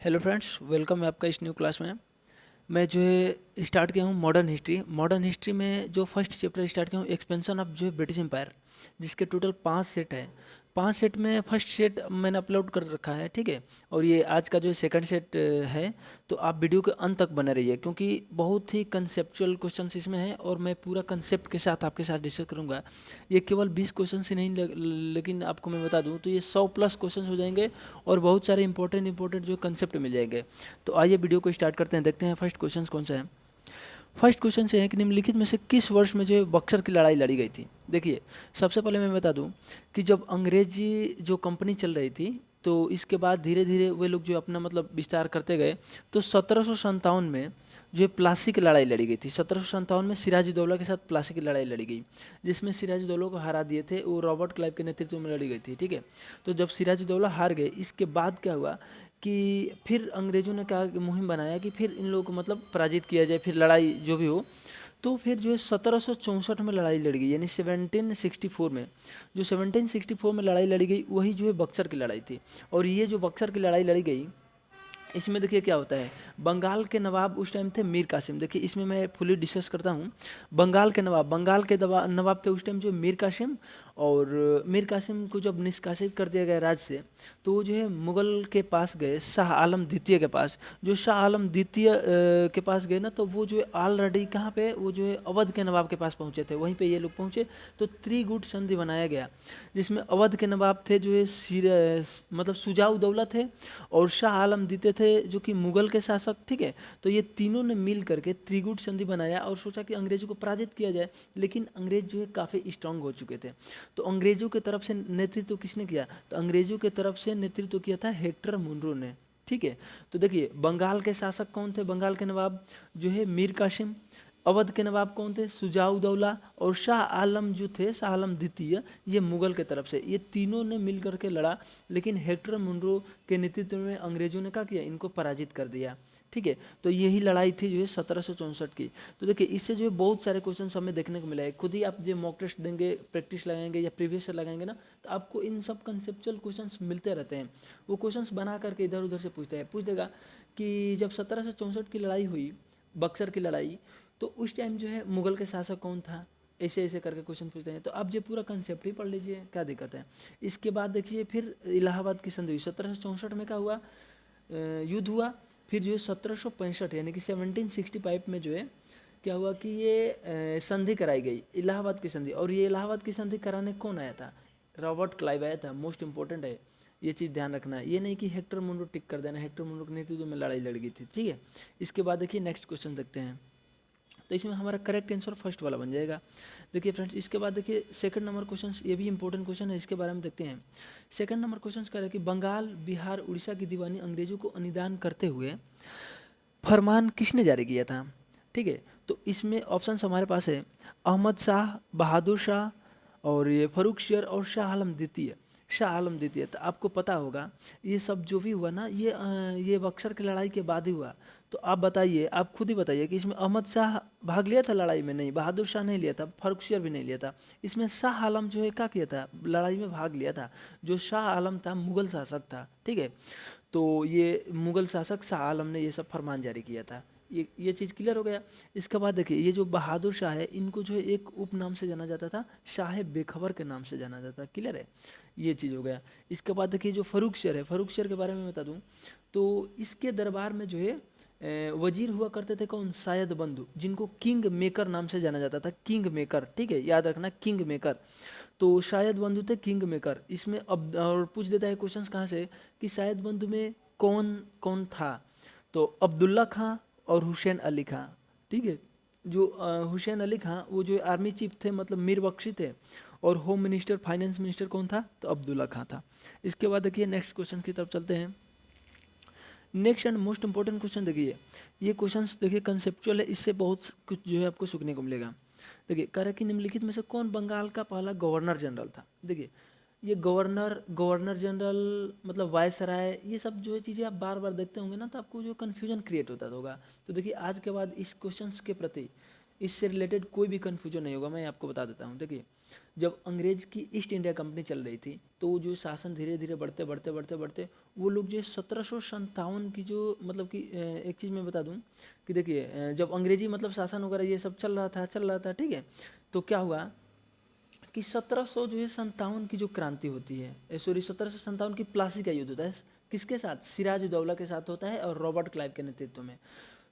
Hello friends, welcome है आपका इस न्यू क्लास में। मैं जो है स्टार्ट किया हूँ मॉडर्न हिस्ट्री में जो फर्स्ट चैप्टर स्टार्ट किया हूँ एक्सपेंशन ऑफ जो है ब्रिटिश एम्पायर, जिसके टोटल 5 सेट है। 5 सेट में फर्स्ट सेट मैंने अपलोड कर रखा है, ठीक है। और ये आज का जो सेकंड सेट है। तो आप वीडियो के अंत तक बने रहिए क्योंकि बहुत ही कंसेप्चुअल क्वेश्चंस इसमें हैं और मैं पूरा कंसेप्ट के साथ आपके साथ डिस्कस करूँगा। ये केवल 20 क्वेश्चन ही नहीं लेकिन आपको मैं बता दूँ तो ये 100+ क्वेश्चन हो जाएंगे और बहुत सारे इंपॉर्टेंट जो कंसेप्ट मिल जाएंगे। तो आइए वीडियो को स्टार्ट करते हैं, देखते हैं फर्स्ट क्वेश्चन कौन सा है। फर्स्ट क्वेश्चन से है कि निम्नलिखित में से किस वर्ष में जो है बक्सर की लड़ाई लड़ी गई थी। देखिए, सबसे पहले मैं बता दूं कि जब अंग्रेजी जो कंपनी चल रही थी तो इसके बाद धीरे धीरे वे लोग जो अपना मतलब विस्तार करते गए। तो 1757 में जो है प्लासी की लड़ाई लड़ी गई थी। 1757 में सिराजुद्दौला के साथ प्लासी की लड़ाई लड़ी गई, जिसमें सिराजुद्दौला को हरा दिए थे। वो रॉबर्ट क्लाइव के नेतृत्व में लड़ी गई थी, ठीक है। तो जब सिराजुद्दौला हार गए, इसके बाद क्या हुआ कि फिर अंग्रेज़ों ने क्या मुहिम बनाया कि फिर इन लोगों को मतलब पराजित किया जाए, फिर लड़ाई जो भी हो। तो फिर जो है 1764 में लड़ाई लड़ी गई, यानी 1764 में। जो 1764 में लड़ाई लड़ी गई वही जो है बक्सर की लड़ाई थी। और ये जो बक्सर की लड़ाई लड़ी गई, इसमें देखिए क्या होता है। बंगाल के नवाब उस टाइम थे मीर कासिम। देखिए इसमें मैं फुली डिस्कस करता हूँ। बंगाल के नवाब थे उस टाइम जो मीर कासिम। और मीर कासिम को जब निष्कासित कर दिया गया राज्य से, तो वो जो है मुगल के पास गए, शाह आलम द्वितीय के पास। जो शाह आलम द्वितीय के पास गए ना, तो वो जो है ऑलरेडी कहाँ पे, वो जो है अवध के नवाब के पास पहुँचे थे, वहीं पे ये लोग पहुँचे। तो त्रिगुट संधि बनाया गया, जिसमें अवध के नवाब थे जो है मतलब सुजाउ दौला थे, और शाह आलम द्वितीय थे जो कि मुगल के शासक, ठीक है। तो ये तीनों ने मिल करके त्रिगुट संधि बनाया और सोचा कि अंग्रेजों को पराजित किया जाए। लेकिन अंग्रेज जो है काफ़ी स्ट्रांग हो चुके थे। तो अंग्रेजों की तरफ से नेतृत्व किसने किया, तो अंग्रेजों की तरफ से नेतृत्व किया था हेक्टर मुनरो ने, ठीक है। तो देखिए बंगाल के शासक कौन थे, बंगाल के नवाब जो है मीर कासिम। अवध के नवाब कौन थे, सुजाउदौला। और शाह आलम जो थे, शाह आलम द्वितीय, ये मुगल के तरफ से। ये तीनों ने मिल करके लड़ा, लेकिन हेक्टर मुनरो के नेतृत्व में अंग्रेजों ने क्या किया, इनको पराजित कर दिया, ठीक है। तो यही लड़ाई थी जो है 1764 की। तो देखिए इससे जो है बहुत सारे क्वेश्चन हमें देखने को मिला है। खुद ही आप जो मॉक टेस्ट देंगे, प्रैक्टिस लगाएंगे या प्रीवियस लगाएंगे ना, तो आपको इन सब कंसेप्चुअल क्वेश्चंस मिलते रहते हैं। वो क्वेश्चंस बना करके इधर उधर से पूछ देगा कि जब 1764 की लड़ाई हुई, बक्सर की लड़ाई, तो उस टाइम जो है मुगल के शासक कौन था, ऐसे ऐसे करके क्वेश्चन पूछते हैं। तो आप जो पूरा कंसेप्ट ही पढ़ लीजिए, क्या दिक्कत है। इसके बाद देखिए फिर इलाहाबाद की संधि हुई 1764 में। क्या हुआ, युद्ध हुआ। फिर जो है 1765 यानी कि 1765 में जो है क्या हुआ कि ये संधि कराई गई, इलाहाबाद की संधि। और ये इलाहाबाद की संधि कराने कौन आया था, रॉबर्ट क्लाइव आया था। मोस्ट इंपॉर्टेंट है, ये चीज़ ध्यान रखना है। ये नहीं कि हेक्टर मुनरो टिक कर देना, हेक्टर मुनरो के नेतृत्व में लड़ाई लड़ गई थी, ठीक है। इसके बाद देखिए नेक्स्ट क्वेश्चन देखते हैं। तो इसमें हमारा करेक्ट आंसर फर्स्ट वाला बन जाएगा। देखिए फ्रेंड्स, इसके बाद देखिए सेकंड नंबर क्वेश्चन, ये भी इंपॉर्टेंट क्वेश्चन है, इसके बारे में देखते हैं। सेकंड नंबर क्वेश्चन कह रहा है कि बंगाल, बिहार, उड़ीसा की दीवानी अंग्रेजों को अनुदान करते हुए फरमान किसने जारी किया था, ठीक है। तो इसमें ऑप्शन हमारे पास है अहमद शाह, बहादुर शाह, और ये फरुख शेर और शाह आलम द्वितीय। शाह आलम द्वितीय, तो आपको पता होगा ये सब जो भी हुआ ना, ये बक्सर की लड़ाई के बाद ही हुआ। तो आप बताइए, आप खुद ही बताइए कि इसमें अहमद शाह भाग लिया था लड़ाई में, नहीं, बहादुर शाह नहीं लिया था, फरुख शेर भी नहीं लिया था। इसमें शाह आलम जो है क्या किया था, लड़ाई में भाग लिया था। जो शाह आलम था मुगल शासक था, ठीक है। तो ये मुगल शासक शाह आलम ने ये सब फरमान जारी किया था। ये चीज़ क्लियर हो गया। इसके बाद देखिए ये जो बहादुर शाह है, इनको जो है एक उपनाम से जाना जाता था, शाह बेखबर के नाम से जाना जाता, क्लियर है। ये चीज़ हो गया। इसके बाद देखिए जो फरुख शेर है, फरुख शेर के बारे में बता दूं तो इसके दरबार में जो है वजीर हुआ करते थे कौन, शायद बंधु, जिनको किंग मेकर नाम से जाना जाता था, किंग मेकर, ठीक है, याद रखना किंग मेकर। तो शायद बंधु थे किंग मेकर। इसमें अब और पूछ देता है क्वेश्चंस कहाँ से कि शायद बंधु में कौन कौन था, तो अब्दुल्ला खां और हुसैन अली खां, ठीक है। जो हुसैन अली खां वो जो आर्मी चीफ थे, मतलब मीर बख्शी थे। और होम मिनिस्टर, फाइनेंस मिनिस्टर कौन था, तो अब्दुल्ला खां था। इसके बाद देखिए नेक्स्ट क्वेश्चन की तरफ चलते हैं। Next and most important question देखिए, ये क्वेश्चंस देखिए कंसेप्चुअल है, इससे बहुत कुछ जो है आपको सीखने को मिलेगा। देखिए कह रहा है कि निम्नलिखित में से कौन बंगाल का पहला गवर्नर जनरल था। देखिए ये गवर्नर जनरल मतलब वायसराय, ये सब जो है चीज़ें आप बार बार देखते होंगे ना, तो आपको जो कन्फ्यूजन क्रिएट होता होगा। तो देखिए आज के बाद इस क्वेश्चंस के प्रति, इससे रिलेटेड कोई भी कन्फ्यूजन नहीं होगा, मैं आपको बता देता हूँ। देखिए जब अंग्रेज़ की ईस्ट इंडिया कंपनी चल रही थी तो वो जो शासन धीरे धीरे बढ़ते बढ़ते बढ़ते बढ़ते वो लोग जो 1757 की जो मतलब कि एक चीज़ मैं बता दूं कि देखिए जब अंग्रेजी मतलब शासन वगैरह ये सब चल रहा था ठीक है। तो क्या हुआ कि 1700 जो है संतावन की जो क्रांति होती है, सॉरी 1757 की प्लासी का युद्ध होता है, किसके साथ? सिराज उदौला के साथ होता है और रॉबर्ट क्लाइव के नेतृत्व में।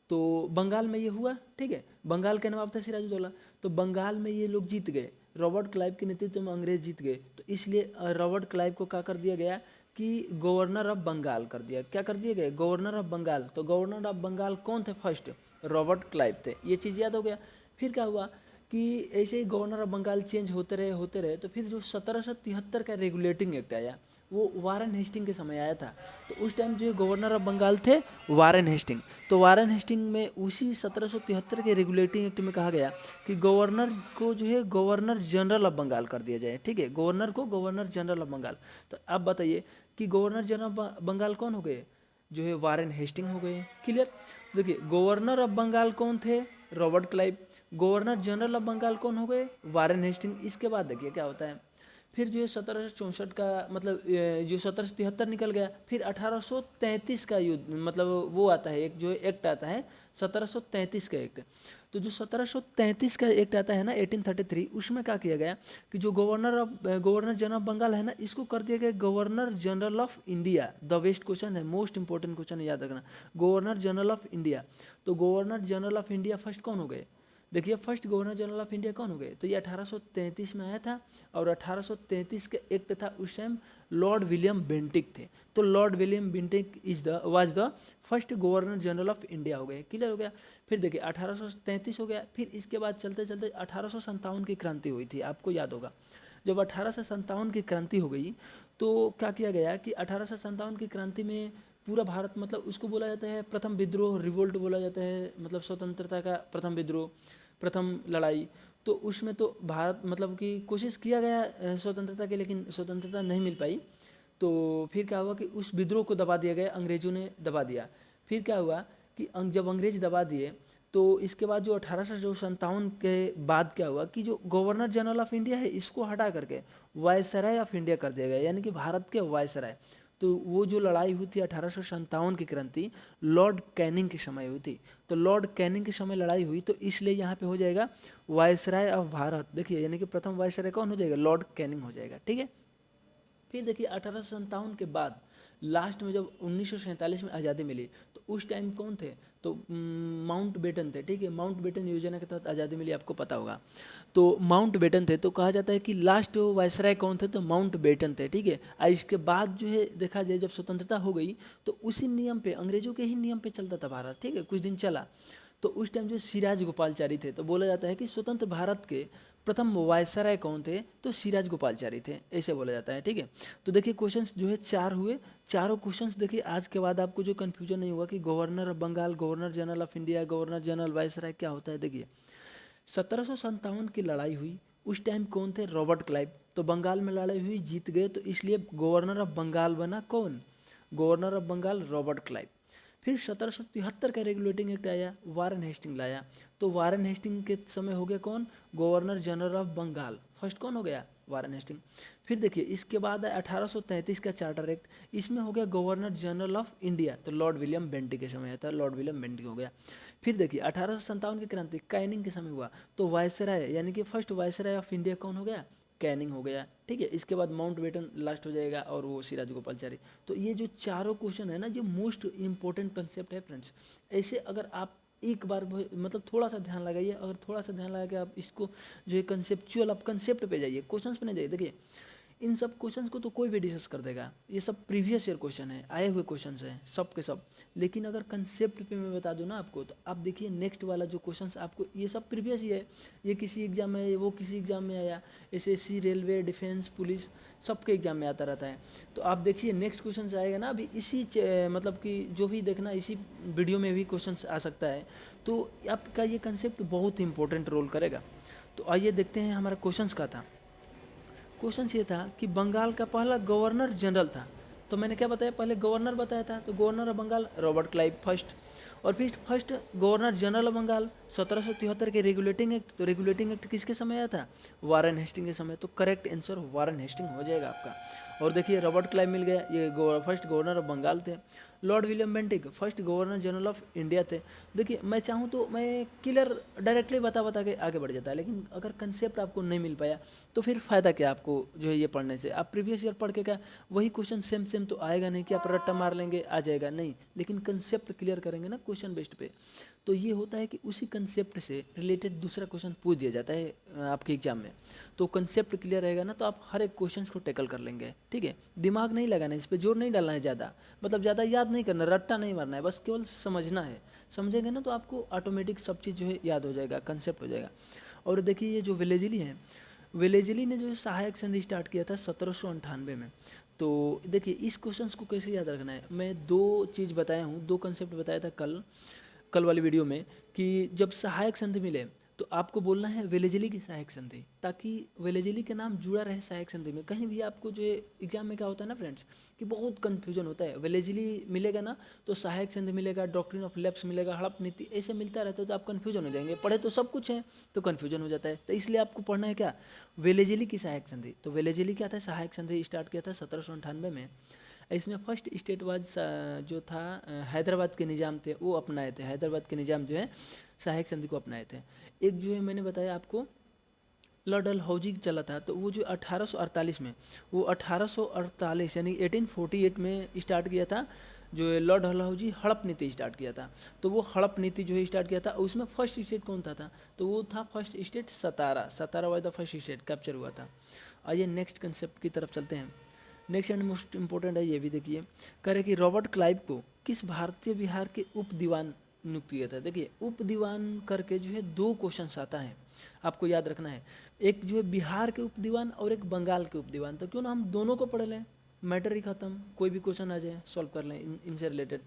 तो बंगाल में ये हुआ ठीक है, बंगाल का नवाब था सिराज उदौला, तो बंगाल में ये लोग जीत गए, रॉबर्ट क्लाइव के नेतृत्व में अंग्रेज जीत गए। तो इसलिए रॉबर्ट क्लाइव को क्या कर दिया गया कि गवर्नर ऑफ बंगाल कर दिया। क्या कर दिया गया? Governor of Bengal. तो गवर्नर ऑफ बंगाल कौन थे? फर्स्ट रॉबर्ट क्लाइव थे। ये चीज़ याद हो गया। फिर क्या हुआ कि ऐसे ही गवर्नर ऑफ बंगाल चेंज होते रहे तो फिर जो 1773 का रेगुलेटिंग एक्ट आया वो वारेन हेस्टिंग के समय आया था। तो उस टाइम जो गवर्नर ऑफ बंगाल थे वारेन हेस्टिंग। तो वारेन हेस्टिंग में उसी 1773 के रेगुलेटिंग एक्ट में कहा गया कि गवर्नर को जो है गवर्नर जनरल ऑफ बंगाल कर दिया जाए। ठीक है, गवर्नर को गवर्नर जनरल ऑफ बंगाल। तो अब बताइए कि गवर्नर जनरल ऑफ बंगाल कौन हो गए? जो है वारेन हेस्टिंग हो गए। क्लियर? देखिए गवर्नर ऑफ बंगाल कौन थे? Robert Clive. Governor general of Bengal कौन हो गए? Warren Hasting. इसके बाद देखिए क्या होता है, फिर जो है 1764 का मतलब जो 1773 निकल गया, फिर 1833 का युद्ध मतलब वो आता है एक जो एक्ट आता है 1733 का एक्ट। तो जो 1733 का एक्ट आता है ना 1833, उसमें क्या किया गया कि जो गवर्नर जनरल ऑफ बंगाल है ना, इसको कर दिया गया governor general of India. The best question है, मोस्ट इंपॉर्टेंट क्वेश्चन है, याद रखना। Governor general of India. तो governor general of India first कौन हो गए? देखिए first governor general of India कौन हो गए? तो ये 1833 में आया था और 1833 का एक्ट था। उस टाइम लॉर्ड विलियम बेंटिक थे। तो Lord William Bentinck was the first governor general of India हो गए। क्लियर हो गया? फिर देखिए 1833 हो गया। फिर इसके बाद चलते चलते 1857 की क्रांति हुई थी, आपको याद होगा। जब 1857 की क्रांति हो गई तो क्या किया गया कि 1857 की क्रांति में पूरा भारत मतलब उसको बोला जाता है प्रथम विद्रोह, रिवोल्ट बोला जाता है, मतलब स्वतंत्रता का प्रथम विद्रोह, प्रथम लड़ाई। तो उसमें तो भारत मतलब कि कोशिश किया गया स्वतंत्रता के, लेकिन स्वतंत्रता नहीं मिल पाई। तो फिर क्या हुआ कि उस विद्रोह को दबा दिया गया, अंग्रेजों ने दबा दिया। फिर क्या हुआ कि जब अंग्रेज दबा दिए तो इसके बाद जो 1857 के बाद क्या हुआ कि जो गवर्नर जनरल ऑफ इंडिया है इसको हटा करके वायसराय ऑफ इंडिया कर दिया गया, यानी कि भारत के वायसराय। तो वो जो लड़ाई हुई थी 1857 की क्रांति लॉर्ड कैनिंग के समय हुई थी। तो लॉर्ड कैनिंग के समय लड़ाई हुई, तो इसलिए यहाँ पे हो जाएगा वायसराय ऑफ भारत। देखिए यानी कि प्रथम वायसराय कौन हो जाएगा? लॉर्ड कैनिंग हो जाएगा। ठीक है। फिर देखिए 1857 के बाद लास्ट में जब 1947 में आज़ादी मिली तो उस टाइम कौन थे? तो माउंट बेटन थे। ठीक है, माउंट बेटन योजना के तहत आज़ादी मिली, आपको पता होगा। तो माउंट बेटन थे। तो कहा जाता है कि लास्ट वायसराय कौन थे? तो माउंट बेटन थे। ठीक है। और इसके बाद जो है देखा जाए जब स्वतंत्रता हो गई तो उसी नियम पे, अंग्रेजों के ही नियम पे चलता था भारत। ठीक है, कुछ दिन चला। तो उस टाइम जो सिराज गोपालचारी थे, तो बोला जाता है कि स्वतंत्र भारत के प्रथम वायसराय कौन थे? तो सिराज गोपालचारी थे, ऐसे बोला जाता है। ठीक है। तो देखिए क्वेश्चंस जो है 4 हुए। चारों क्वेश्चंस देखिए आज के बाद आपको जो कन्फ्यूजन नहीं होगा कि governor of Bengal, governor general of India, governor general viceroy क्या होता है। देखिए 1757 की लड़ाई हुई, उस टाइम कौन थे? Robert Clive. तो बंगाल में लड़ाई हुई, जीत गए, तो इसलिए गवर्नर ऑफ बंगाल बना कौन? Governor of Bengal Robert Clive. फिर 1773 का रेगुलेटिंग एक्ट आया, वारेन हेस्टिंग लाया। तो वारेन हेस्टिंग के समय हो गया कौन? Governor general of Bengal. First कौन हो गया? Warren Hasting. फिर देखिए इसके बाद 1833 का चार्टर एक्ट, इसमें हो गया गवर्नर जनरल ऑफ इंडिया। तो लॉर्ड विलियम बेंटिक के समय आया था, लॉर्ड विलियम बेंटिक हो गया। फिर देखिए 1857 की क्रांति कैनिंग के समय हुआ, तो वायसराय यानी कि फर्स्ट वायसराय ऑफ इंडिया कौन हो गया? कैनिंग हो गया। ठीक है। इसके बाद माउंट बेटन लास्ट हो जाएगा और वो सिराज गोपालचारी। तो ये जो चारों क्वेश्चन है ना, जो मोस्ट इंपॉर्टेंट कंसेप्ट है फ्रेंड्स। ऐसे अगर आप एक बार मतलब थोड़ा सा ध्यान लगाइए, अगर थोड़ा सा ध्यान लगा के आप इसको जो है कंसेप्चुअल, आप कंसेप्ट पे जाइए, क्वेश्चंस पे नहीं जाइए। देखिए इन सब क्वेश्चंस को तो कोई भी डिस्कस कर देगा, ये सब प्रीवियस ईयर क्वेश्चन है, आए हुए क्वेश्चंस हैं सब के सब। लेकिन अगर कंसेप्ट पे मैं बता दूं ना आपको, तो आप देखिए नेक्स्ट वाला जो क्वेश्चंस आपको, ये सब प्रीवियस ही है, ये किसी एग्जाम में है, वो किसी एग्जाम में आया, एसएससी, रेलवे, डिफेंस, पुलिस, सबके एग्जाम में आता रहता है। तो आप देखिए नेक्स्ट क्वेश्चन आएगा ना अभी इसी मतलब कि जो भी देखना इसी वीडियो में भी क्वेश्चन आ सकता है। तो आपका ये कंसेप्ट बहुत इंपॉर्टेंट रोल करेगा। तो आइए देखते हैं हमारा क्वेश्चन का था। क्वेश्चन ये था कि बंगाल का पहला गवर्नर जनरल था। तो मैंने क्या बताया? पहले गवर्नर बताया था। तो governor of Bengal Robert Clive first. और फिर first governor general of Bengal 1773 के रेगुलेटिंग एक्ट, तो रेगुलेटिंग एक्ट किसके समय आया था? वारेन हेस्टिंग के समय। तो करेक्ट आंसर वारेन हेस्टिंग हो जाएगा आपका। और देखिए रॉबर्ट क्लाइव मिल गया, ये फर्स्ट गवर्नर ऑफ बंगाल थे। Lord William Bentinck first governor general of India थे। देखिए मैं चाहूँ तो मैं क्लियर डायरेक्टली बता के आगे बढ़ जाता है, लेकिन अगर कंसेप्ट आपको नहीं मिल पाया तो फिर फ़ायदा क्या आपको जो है ये पढ़ने से? आप प्रीवियस ईयर पढ़ के क्या वही क्वेश्चन सेम तो आएगा नहीं कि आप रट्टा मार लेंगे आ जाएगा, नहीं, लेकिन कंसेप्ट क्लियर करेंगे ना क्वेश्चन बेस्ड पे, तो ये होता है कि उसी कंसेप्ट से रिलेटेड दूसरा क्वेश्चन पूछ दिया जाता है आपके एग्जाम में। तो कंसेप्ट क्लियर रहेगा ना तो आप हर एक क्वेश्चन को टैकल कर लेंगे, ठीक है। दिमाग नहीं लगाना है, इस पर जोर नहीं डालना है ज़्यादा, मतलब ज़्यादा याद नहीं करना, रट्टा नहीं मारना है, बस केवल समझना है। समझेंगे ना तो आपको ऑटोमेटिक सब चीज़ जो है याद हो जाएगा, कंसेप्ट हो जाएगा। और देखिए ये जो वेलेजली है, वेलेजली ने जो है सहायक संधि स्टार्ट किया था 1798 में। तो देखिए इस क्वेश्चन को कैसे याद रखना है, मैं दो चीज़ बताया हूँ, दो कंसेप्ट बताया था कल वाली वीडियो में, कि जब सहायक संधि मिले तो आपको बोलना है वेलेजली की सहायक संधि, ताकि वेलेजली के नाम जुड़ा रहे सहायक संधि में। कहीं भी आपको जो है एग्जाम में क्या होता है ना फ्रेंड्स, कि बहुत कन्फ्यूजन होता है, वेलेजली मिलेगा ना तो सहायक संधि मिलेगा, डॉक्ट्रिन ऑफ लैप्स मिलेगा, हड़प नीति, ऐसे मिलता रहता है तो आप कन्फ्यूजन हो जाएंगे। पढ़े तो सब कुछ है तो कन्फ्यूजन हो जाता है, तो इसलिए आपको पढ़ना है क्या, वेलेजली की सहायक संधि। तो वेलेजली क्या था, सहायक संधि स्टार्ट किया था 1798 में। इसमें फर्स्ट स्टेट वाज जो था हैदराबाद के निज़ाम थे वो अपनाए थे, हैदराबाद के निज़ाम जो है सहायक संधि को अपनाए थे। एक जो है मैंने बताया आपको लॉर्ड डलहौजी चला था, तो वो जो 1848 में, वो 1848 यानी 1848 में स्टार्ट किया था, जो है लॉर्ड डलहौजी हड़प नीति स्टार्ट किया था। तो वो हड़प नीति जो है स्टार्ट किया था, उसमें फर्स्ट स्टेट कौन था तो वो था first state Satara, Satara was the first state capture हुआ था। आइए नेक्स्ट कंसेप्ट की तरफ चलते हैं। नेक्स्ट एंड मोस्ट इंपॉर्टेंट है ये भी, देखिए कह रहे कि रॉबर्ट क्लाइव को किस भारतीय बिहार के उप दीवान नियुक्त किया था। देखिए उप दीवान करके जो है दो क्वेश्चन आता है, आपको याद रखना है, एक जो है बिहार के उप दीवान और एक बंगाल के उप दीवान। तो क्यों ना हम दोनों को पढ़ लें, मैटर ही खत्म, कोई भी क्वेश्चन आ जाए सॉल्व कर लें इनसे रिलेटेड।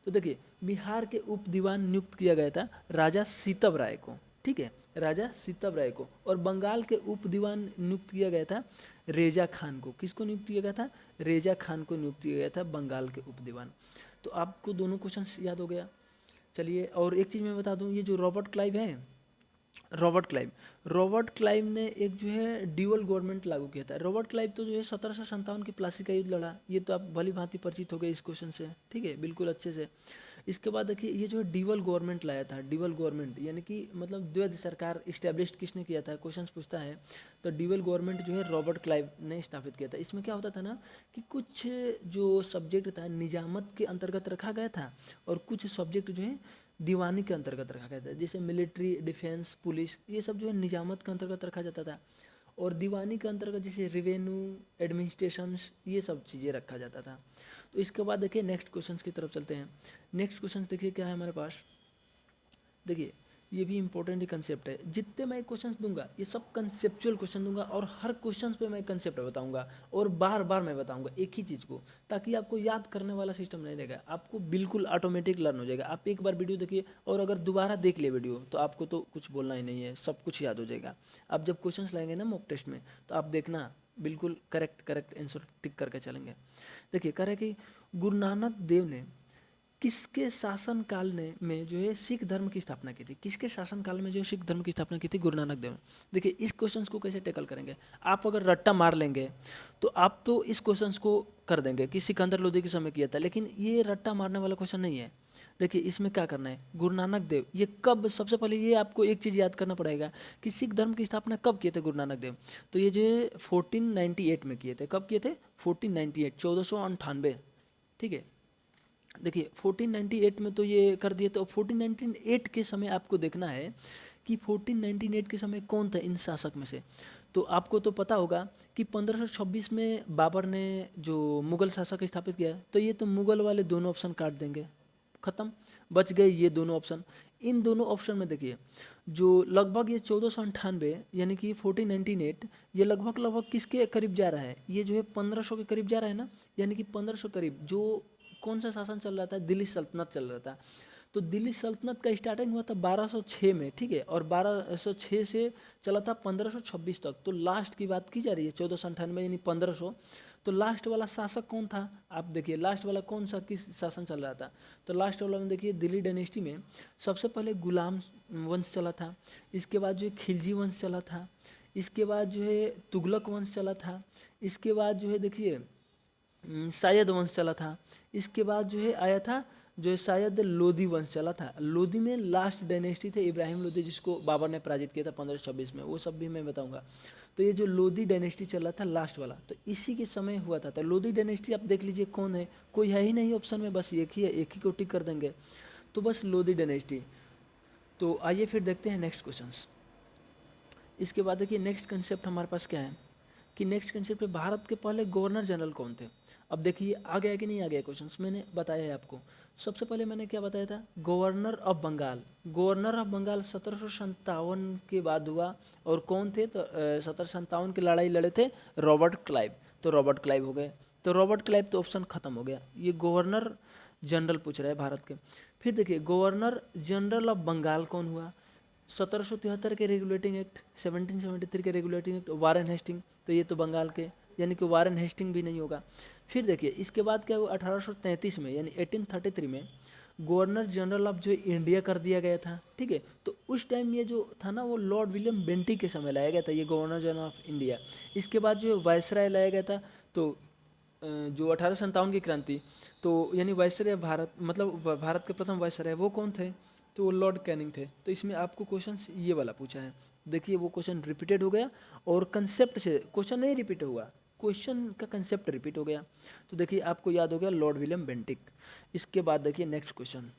तो देखिए बिहार के उप दीवान नियुक्त किया गया था राजा सीतव राय को, ठीक है, राजा सीतव राय को। और बंगाल के उप दीवान नियुक्त किया गया था रेजा खान को। किसको नियुक्त किया गया था, रेजा खान को नियुक्त किया गया था बंगाल के उप दीवान। तो आपको दोनों क्वेश्चन याद हो गया। चलिए और एक चीज़ मैं बता दूं, ये जो रॉबर्ट क्लाइव है, रॉबर्ट क्लाइव ने एक जो है ड्यूअल गवर्नमेंट लागू किया था। रॉबर्ट क्लाइव तो जो है 1757 की प्लासी का युद्ध लड़ा, ये तो आप भली भांति परिचित हो गए इस क्वेश्चन से, ठीक है, बिल्कुल अच्छे से। इसके बाद देखिए ये जो है ड्यूअल गवर्नमेंट लाया था, ड्यूअल गवर्नमेंट यानी कि मतलब द्वैध सरकार इस्टेब्लिश किसने किया था, क्वेश्चन पूछता है। तो ड्यूअल गवर्नमेंट जो है रॉबर्ट क्लाइव ने स्थापित किया था। इसमें क्या होता था ना कि कुछ जो सब्जेक्ट था निजामत के अंतर्गत रखा गया था और कुछ सब्जेक्ट जो है दीवानी के अंतर्गत रखा गया था, जैसे मिलिट्री, डिफेंस, पुलिस, ये सब जो है निजामत के अंतर्गत रखा जाता था। और दीवानी के अंतर्गत जैसे रेवेन्यू, एडमिनिस्ट्रेशन, ये सब चीज़ें रखा जाता था। तो इसके बाद देखिए नेक्स्ट क्वेश्चन की तरफ चलते हैं। नेक्स्ट क्वेश्चन देखिए क्या है हमारे पास, देखिए ये भी इंपॉर्टेंट ही कंसेप्ट है। जितने मैं क्वेश्चन दूंगा ये सब कंसेप्चुअल क्वेश्चन दूंगा और हर क्वेश्चन पे मैं कंसेप्ट बताऊंगा और बार बार मैं बताऊंगा एक ही चीज़ को, ताकि आपको याद करने वाला सिस्टम नहीं रहेगा, आपको बिल्कुल ऑटोमेटिक लर्न हो जाएगा। आप एक बार वीडियो देखिए और अगर दोबारा देख ले वीडियो तो आपको तो कुछ बोलना ही नहीं है, सब कुछ याद हो जाएगा। आप जब क्वेश्चन लाएंगे ना मॉक टेस्ट में तो आप देखना बिल्कुल करेक्ट आंसर टिक करके चलेंगे। देखिए कह रहे कि गुरु नानक देव ने किसके शासन काल में जो है सिख धर्म की स्थापना की थी, किसके शासन काल में जो सिख धर्म की स्थापना की थी, गुरु नानक देव ने। देखिए इस क्वेश्चन को कैसे टैकल करेंगे, आप अगर रट्टा मार लेंगे तो आप तो इस क्वेश्चन को कर देंगे कि सिकंदर लोदी के समय किया था, लेकिन ये रट्टा मारने वाला क्वेश्चन नहीं है। देखिए इसमें क्या करना है, गुरु नानक देव ये कब, सबसे पहले ये आपको एक चीज़ याद करना पड़ेगा कि सिख धर्म की स्थापना कब किए थे गुरु नानक देव। तो ये जो है 1498 में किए थे। कब किए थे, 1498, 1498, ठीक है। देखिए 1498 में तो ये कर दिए, तो 1498 के समय आपको देखना है कि 1498 के समय कौन था इन शासक में से। तो आपको तो पता होगा कि 1526 में बाबर ने जो मुगल शासक स्थापित किया, तो ये तो मुगल वाले दोनों ऑप्शन काट देंगे, खत्म, बच गए ये दोनों ऑप्शन। इन दोनों ऑप्शन में देखिए जो लगभग ये 1498 यानी कि 1498 ये लगभग किसके करीब जा रहा है, ये जो है 1500 के करीब जा रहा है ना, यानी कि 1500 करीब। जो कौन सा शासन चल रहा था, दिल्ली सल्तनत चल रहा था। तो दिल्ली सल्तनत का स्टार्टिंग हुआ था 1206 में, ठीक है, और 1206 से चला था 1526 तक। तो लास्ट की बात की जा रही है 1498 यानी 1500। तो लास्ट वाला शासक कौन था, आप देखिए लास्ट वाला कौन सा किस शासन चल रहा था। तो लास्ट वाला में देखिए दिल्ली डायनेस्टी में सबसे पहले गुलाम वंश चला था, इसके बाद जो है खिलजी वंश चला था, इसके बाद जो है तुगलक वंश चला था, इसके बाद जो है देखिए शायद वंश चला था, इसके बाद जो है आया था जो है शायद लोधी वंश चला था। लोधी में लास्ट डायनेस्टी थे इब्राहिम लोधी, जिसको बाबर ने पराजित किया था 1526 में, वो सब भी मैं बताऊंगा। तो ये जो लोधी डायनेस्टी चला था लास्ट वाला, तो इसी के समय हुआ था। तो लोधी डायनेस्टी आप देख लीजिए कौन है, कोई है ही नहीं ऑप्शन में, बस एक ही है, एक ही को टिक कर देंगे, तो बस लोधी डायनेस्टी। तो आइए फिर देखते हैं नेक्स्ट क्वेश्चन। इसके बाद देखिए नेक्स्ट कंसेप्ट हमारे पास क्या है कि नेक्स्ट कंसेप्ट है भारत के पहले गवर्नर जनरल कौन थे। अब देखिए आ गया कि नहीं आ गया क्वेश्चन, मैंने बताया है आपको। सबसे पहले मैंने क्या बताया था, governor of Bengal. Governor of Bengal 1757 के बाद हुआ, और कौन थे, तो 1757 की लड़ाई लड़े थे रॉबर्ट क्लाइव, तो रॉबर्ट क्लाइव हो गए। तो रॉबर्ट क्लाइव तो ऑप्शन खत्म हो गया, ये गवर्नर जनरल पूछ रहा है भारत के। फिर देखिए गवर्नर जनरल ऑफ बंगाल कौन हुआ, 1773 के रेगुलेटिंग एक्ट, 1773 के रेगुलेटिंग एक्ट, वारेन हेस्टिंग, तो ये तो बंगाल के, यानी कि वारेन हेस्टिंग भी नहीं होगा। फिर देखिए इसके बाद क्या हुआ, 1833 में यानी 1833 में गवर्नर जनरल ऑफ जो इंडिया कर दिया गया था, ठीक है। तो उस टाइम ये जो था ना वो लॉर्ड विलियम बेंटिक के समय लाया गया था, ये गवर्नर जनरल ऑफ इंडिया। इसके बाद जो है वायसराय लाया गया था, तो जो 1857 की क्रांति, तो यानी वायसराय भारत, मतलब भारत के प्रथम वायसराय वो कौन थे, तो वो लॉर्ड कैनिंग थे। तो इसमें आपको क्वेश्चन ये वाला पूछा है, देखिए वो क्वेश्चन रिपीटेड हो गया, और कंसेप्ट से क्वेश्चन नहीं रिपीट हुआ, क्वेश्चन का कंसेप्ट रिपीट हो गया। तो देखिए आपको याद हो गया लॉर्ड विलियम बेंटिक। इसके बाद देखिए नेक्स्ट क्वेश्चन,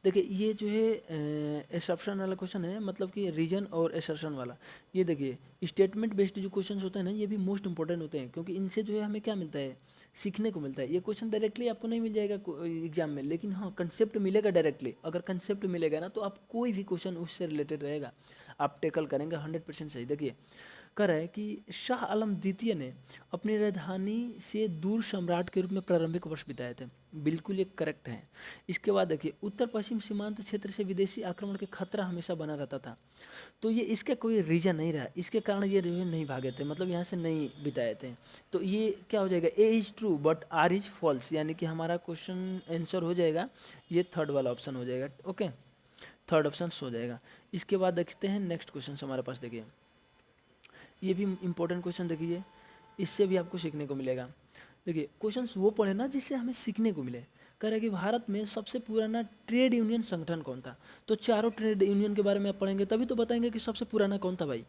देखिए ये जो है एसर्शन वाला क्वेश्चन है, मतलब कि रीजन और एसर्शन वाला। ये देखिए स्टेटमेंट बेस्ड जो क्वेश्चन होते हैं ना, ये भी मोस्ट इंपॉर्टेंट होते हैं, क्योंकि इनसे जो है हमें क्या मिलता है, सीखने को मिलता है। ये क्वेश्चन डायरेक्टली आपको नहीं मिल जाएगा एग्जाम में, लेकिन हाँ कंसेप्ट मिलेगा डायरेक्टली। अगर कंसेप्ट मिलेगा ना तो आप कोई भी क्वेश्चन उससे रिलेटेड रहेगा आप टेकल करेंगे 100% सही। देखिए कह रहा है कि शाह आलम द्वितीय ने अपनी राजधानी से दूर सम्राट के रूप में प्रारंभिक वर्ष बिताए थे, बिल्कुल ये करेक्ट है। इसके बाद देखिए उत्तर पश्चिम सीमांत क्षेत्र से विदेशी आक्रमण के खतरा हमेशा बना रहता था, तो ये इसका कोई रीजन नहीं रहा, इसके कारण ये रीजन नहीं भागे थे, मतलब यहाँ से नहीं बिताए थे। तो ये क्या हो जाएगा, A is true but R is false, यानी कि हमारा क्वेश्चन आंसर हो जाएगा ये थर्ड वाला ऑप्शन हो जाएगा। ओके, थर्ड ऑप्शन हो जाएगा। इसके बाद देखते हैं नेक्स्ट क्वेश्चन हमारे पास। देखिए ये भी इंपॉर्टेंट क्वेश्चन, देखिए इससे भी आपको सीखने को मिलेगा। देखिए क्वेश्चंस वो पढ़े ना जिससे हमें सीखने को मिले। कह रहा है कि भारत में सबसे पुराना ट्रेड यूनियन संगठन कौन था। तो चारों ट्रेड यूनियन के बारे में आप पढ़ेंगे तभी तो बताएंगे कि सबसे पुराना कौन था भाई।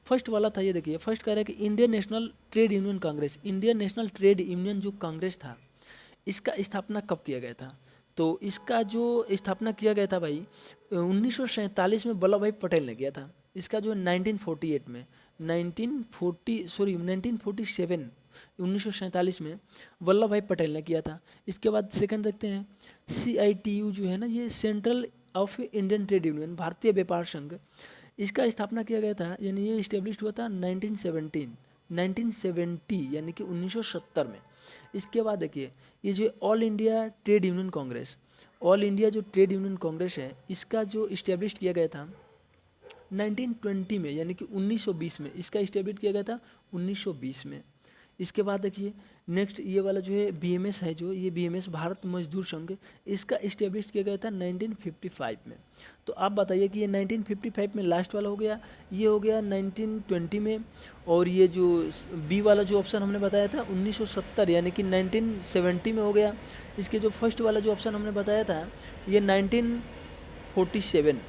फर्स्ट वाला था ये, देखिए फर्स्ट कह रहा है कि Indian national trade union Congress. Indian national trade union जो कांग्रेस था, इसका स्थापना कब किया गया था। तो इसका जो स्थापना किया गया था भाई 1947 में वल्लभ भाई पटेल ने किया था। इसका जो 1947 में 1947 में वल्लभ भाई पटेल ने किया था। इसके बाद सेकंड देखते हैं, CITU जो है ना, ये central of Indian trade union, भारतीय व्यापार संघ, इसका स्थापना किया गया था, यानी ये इस्टेब्लिश हुआ था 1970 यानी कि 1970 में। इसके बाद देखिए ये जो all India trade union Congress, all India जो ट्रेड यूनियन कांग्रेस है, इसका जो इस्टेब्लिश किया गया था 1920 में, यानी कि 1920 में इसका इस्टेब्लिश किया गया था 1920 में। इसके बाद देखिए नेक्स्ट ये वाला जो है BMS है, जो ये BMS भारत मजदूर संघ, इसका इस्टेब्लिश किया गया था 1955 में। तो आप बताइए कि ये 1955 में लास्ट वाला हो गया, ये हो गया 1920 में, और ये जो बी वाला जो ऑप्शन हमने बताया था 1970 यानी कि 1970 में हो गया। इसके जो फर्स्ट वाला जो ऑप्शन हमने बताया था ये 1947।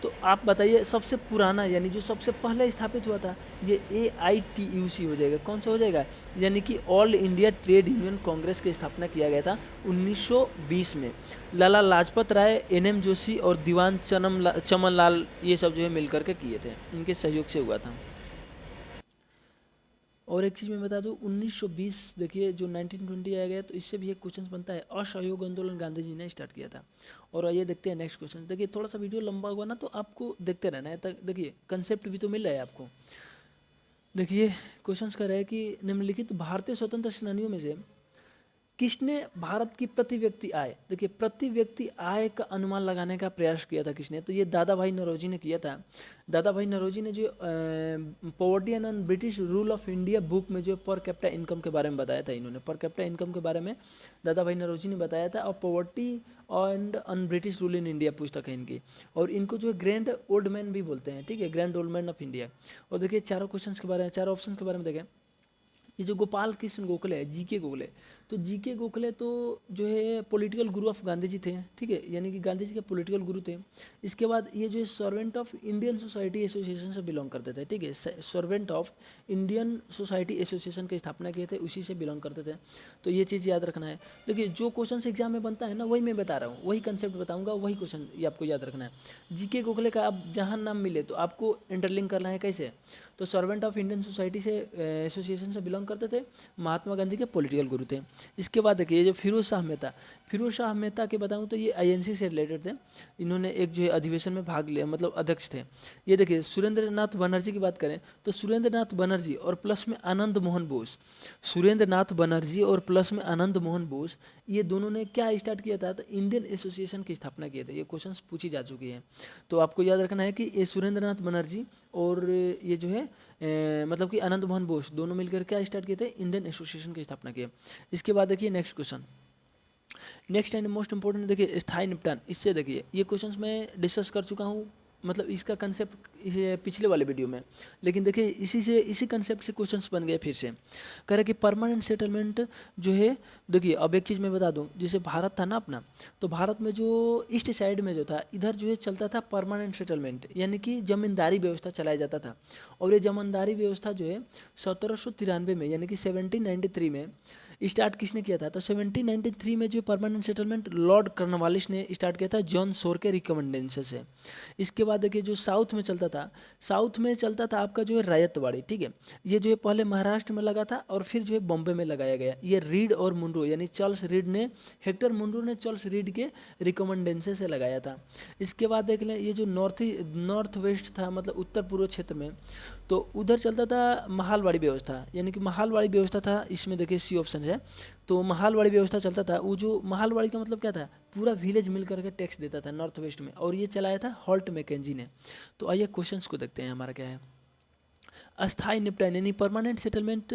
तो आप बताइए सबसे पुराना यानी जो सबसे पहले स्थापित हुआ था, ये AITUC हो जाएगा। कौन सा हो जाएगा, यानी कि all India trade union Congress की स्थापना किया गया था 1920 में। लाला लाजपत राय, NM जोशी और दीवान चमन लाल ये सब जो है मिलकर के किए थे, इनके सहयोग से हुआ था। और एक चीज़ मैं बता दूं 1920 देखिए जो 1920 आया गया, तो इससे भी एक क्वेश्चन बनता है, असहयोग आंदोलन गांधी जी ने स्टार्ट किया था। और आइए देखते हैं नेक्स्ट क्वेश्चन। देखिए थोड़ा सा वीडियो लंबा हुआ ना तो आपको देखते रहना है, तक देखिए कंसेप्ट भी तो मिल रहा है आपको। देखिए क्वेश्चन कह रहा है कि निम्नलिखित भारतीय स्वतंत्र सेनानियों में से किसने भारत की प्रति व्यक्ति आय, देखिए प्रति व्यक्ति आय का अनुमान लगाने का प्रयास किया था किसने, तो ये दादा भाई नौरोजी ने किया था। दादा भाई नौरोजी ने जो poverty and British rule of India book में जो पर कैपिटा इनकम के बारे में बताया था, इन्होंने पर कैपिटा इनकम के बारे में दादा भाई नौरोजी ने बताया था। और poverty and un British rule in India पुस्तक है इनकी, और इनको जो है ग्रैंड ओल्ड मैन भी बोलते हैं, ठीक है, grand old man of India. और देखिए चारों क्वेश्चन के बारे में, चारों ऑप्शन के बारे में देखें। ये जो गोपाल कृष्ण गोखले है, जीके गोखले, तो जीके गोखले तो जो है political Guru of Gandhi ji थे, ठीक है, यानी कि गांधी जी के पॉलिटिकल गुरु थे। इसके बाद ये जो है servant of Indian society association से बिलोंग करते थे, ठीक है, servant of Indian society association की स्थापना किए थे, उसी से बिलोंग करते थे। तो ये चीज़ याद रखना है। देखिए जो क्वेश्चन एग्जाम में बनता है ना, वही मैं बता रहा हूँ, वही कंसेप्ट बताऊँगा, वही क्वेश्चन ये आपको याद रखना है। जीके गोखले का आप जहाँ नाम मिले तो आपको इंटरलिंक करना है, कैसे, तो सर्वेंट ऑफ इंडियन सोसाइटी से एसोसिएशन से बिलोंग करते थे, महात्मा गांधी के पॉलिटिकल गुरु थे। इसके बाद देखिए ये जो फिरोज शाह मेहता, फिरोज शाह मेहता के बताऊं तो ये आईएनसी से रिलेटेड थे। इन्होंने एक जो है अधिवेशन में भाग लिया, मतलब अध्यक्ष थे। ये देखिए सुरेंद्र नाथ बनर्जी की बात करें तो सुरेंद्र नाथ बनर्जी और प्लस में आनंद मोहन बोस, सुरेंद्र नाथ बनर्जी और प्लस में आनंद मोहन बोस, ये दोनों ने क्या स्टार्ट किया था, तो इंडियन एसोसिएशन की स्थापना किए थे। ये क्वेश्चंस पूछी जा चुकी है, तो आपको याद रखना है कि ये सुरेंद्र नाथ बनर्जी और ये जो है मतलब कि आनंद मोहन बोस दोनों मिलकर क्या स्टार्ट किए थे, इंडियन एसोसिएशन की स्थापना की। इसके बाद देखिए next question, next and most important देखिए स्थायी निपटान। इससे देखिए ये क्वेश्चंस मैं डिस्कस कर चुका हूँ, मतलब इसका कंसेप्ट पिछले वाले वीडियो में, लेकिन देखिए इसी कंसेप्ट से क्वेश्चंस बन गए फिर से। कह रहे कि परमानेंट सेटलमेंट जो है, देखिए अब एक चीज़ मैं बता दूं, जैसे भारत था ना अपना, तो भारत में जो ईस्ट साइड में जो था, इधर जो है चलता था परमानेंट सेटलमेंट, यानी कि जमींदारी व्यवस्था चलाया जाता था। और ये जमींदारी व्यवस्था जो है 1793 में, यानी कि 1793 में स्टार्ट किसने किया था, तो 1793 में जो परमानेंट सेटलमेंट लॉर्ड कर्नवालिस ने स्टार्ट किया था जॉन सोर के रिकमेंडेशन से। इसके बाद देखिए जो साउथ में चलता था, साउथ में चलता था आपका जो है रैयतवाड़ी, ठीक है, ये जो है पहले महाराष्ट्र में लगा था और फिर जो है बॉम्बे में लगाया गया। ये रीड और मुनरो, यानी चार्ल्स रीड ने, हेक्टर मुनरो ने चार्ल्स रीड के रिकमेंडेशन से लगाया था। इसके बाद देख लें ये जो नॉर्थ वेस्ट था, मतलब उत्तर पूर्व क्षेत्र में, तो उधर चलता था महालवाड़ी व्यवस्था, यानी कि महालवाड़ी व्यवस्था था, इसमें देखिए सी ऑप्शन है। तो महालवाड़ी व्यवस्था चलता था, वो जो महालवाड़ी का मतलब क्या था, पूरा विलेज मिल करके टैक्स देता था नॉर्थ वेस्ट में, और ये चलाया था हॉल्ट मैकेंजी ने। तो आइए क्वेश्चंस को देखते हैं हमारा क्या है। अस्थायी निपटान यानी परमानेंट सेटलमेंट